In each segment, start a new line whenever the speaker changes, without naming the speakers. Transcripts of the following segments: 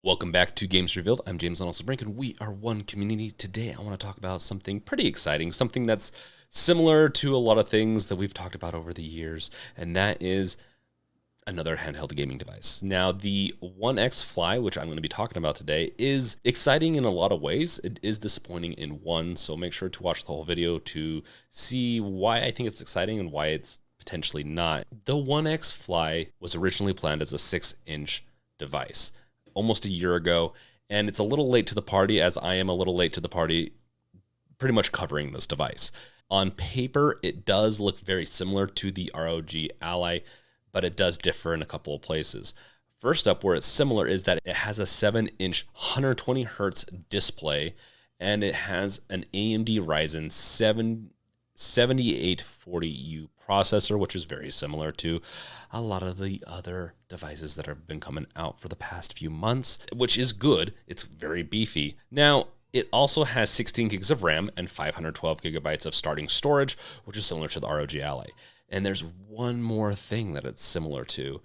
Welcome back to Games Revealed. I'm James and also Brink, and we are one community. Today, I want to talk about something pretty exciting, something that's similar to a lot of things that we've talked about over the years, and that is another handheld gaming device. Now, the ONEXFLY, which I'm going to be talking about today, is exciting in a lot of ways. It is disappointing in one, so make sure to watch the whole video to see why I think it's exciting and why it's potentially not. The ONEXFLY was originally planned as a 6-inch device almost a year ago, and it's a little late to the party, as I am a little late to the party pretty much covering this device. On paper, it does look very similar to the ROG Ally, but it does differ in a couple of places. First up, where it's similar is that it has a 7-inch 120 hertz display, and it has an AMD Ryzen 7840U processor, which is very similar to a lot of the other devices that have been coming out for the past few months, which is good. It's very beefy. Now, it also has 16 gigs of RAM and 512 gigabytes of starting storage, which is similar to the ROG Ally. And there's one more thing that it's similar to,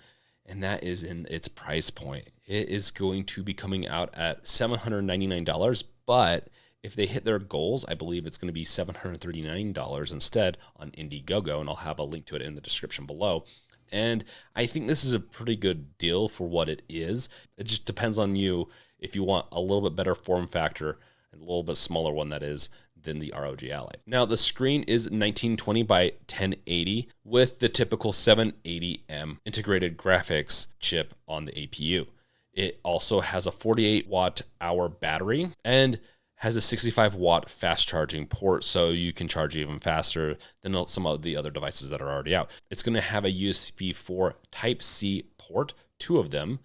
and that is in its price point. It is going to be coming out at $799, but if they hit their goals, I believe it's going to be $739 instead on Indiegogo, and I'll have a link to it in the description below. And I think this is a pretty good deal for what it is. It just depends on you if you want a little bit better form factor, and a little bit smaller one that is, than the ROG Ally. Now, the screen is 1920 by 1080 with the typical 780M integrated graphics chip on the APU. It also has a 48 watt hour battery and has a 65 watt fast charging port, so you can charge even faster than some of the other devices that are already out. It's going to have a USB 4 Type-C port, 2 of them,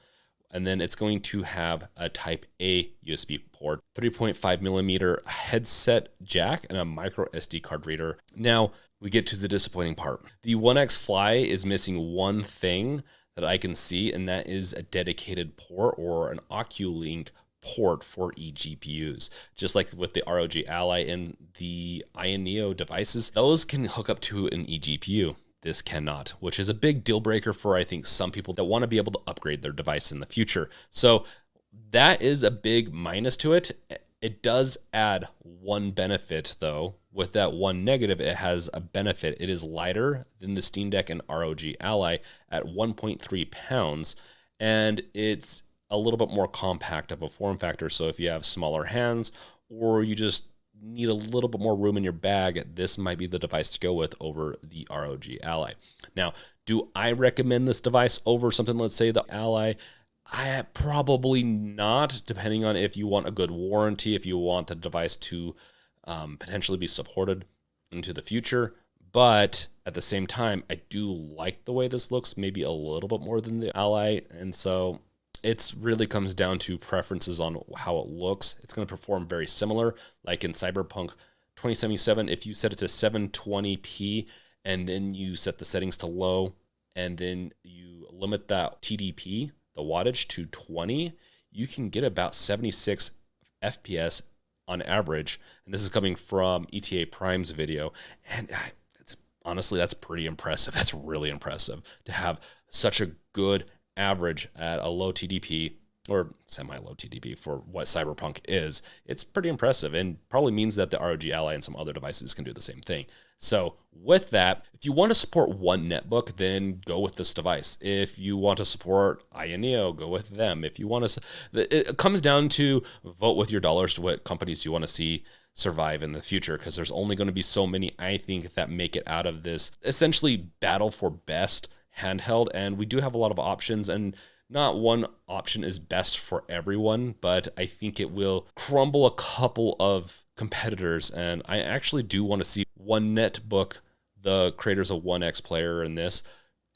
and then it's going to have a Type A USB port, 3.5 millimeter headset jack, and a micro SD card reader. Now, we get to the disappointing part. The ONEXFLY is missing one thing that I can see, and that is a dedicated port or an Oculink port for eGPUs. Just like with the ROG Ally and the Ion Neo devices, those can hook up to an eGPU. This cannot, which is a big deal breaker for, I think, some people that want to be able to upgrade their device in the future. So that is a big minus to it. It does add one benefit, though. With that one negative, it has a benefit. It is lighter than the Steam Deck and ROG Ally at 1.3 pounds, and it's a little bit more compact of a form factor. So if you have smaller hands or you just need a little bit more room in your bag, this might be the device to go with over the ROG Ally. Now, do I recommend this device over something, let's say the Ally? I probably not, depending on if you want a good warranty, if you want the device to potentially be supported into the future. But at the same time, I do like the way this looks, maybe a little bit more than the Ally. And so it really comes down to preferences on how it looks. It's going to perform very similar, like in Cyberpunk 2077. If you set it to 720p and then you set the settings to low and then you limit that TDP, the wattage, to 20, you can get about 76 FPS on average. And this is coming from ETA Prime's video. And honestly, that's pretty impressive. That's really impressive to have such a good average at a low TDP or semi-low TDP for what Cyberpunk is. It's pretty impressive and probably means that the ROG Ally and some other devices can do the same thing. So with that, if you want to support one netbook, then go with this device. If you want to support Ion Neo, go with them. If you want to, it comes down to vote with your dollars to what companies you want to see survive in the future, because there's only going to be so many, I think, that make it out of this essentially battle for best handheld. And we do have a lot of options, and not one option is best for everyone, but I think it will crumble a couple of competitors. And I actually do want to see one netbook, the creators of ONEXPlayer and this,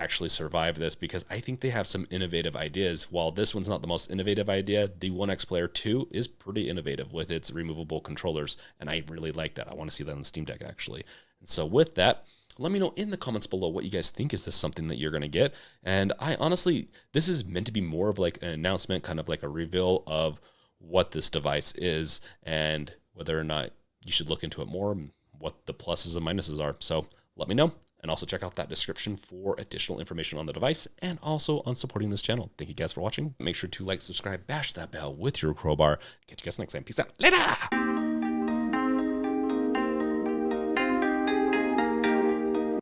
actually survive this, because I think they have some innovative ideas. While this one's not the most innovative idea, the ONEXPlayer 2 is pretty innovative with its removable controllers, and I really like that. I want to see that on the Steam Deck, actually. And so with that, let me know in the comments below what you guys think. Is this something that you're going to get? And I honestly, this is meant to be more of like an announcement, kind of like a reveal of what this device is and whether or not you should look into it more and what the pluses and minuses are. So let me know. And also check out that description for additional information on the device and also on supporting this channel. Thank you guys for watching. Make sure to like, subscribe, bash that bell with your crowbar. Catch you guys next time. Peace out. Later!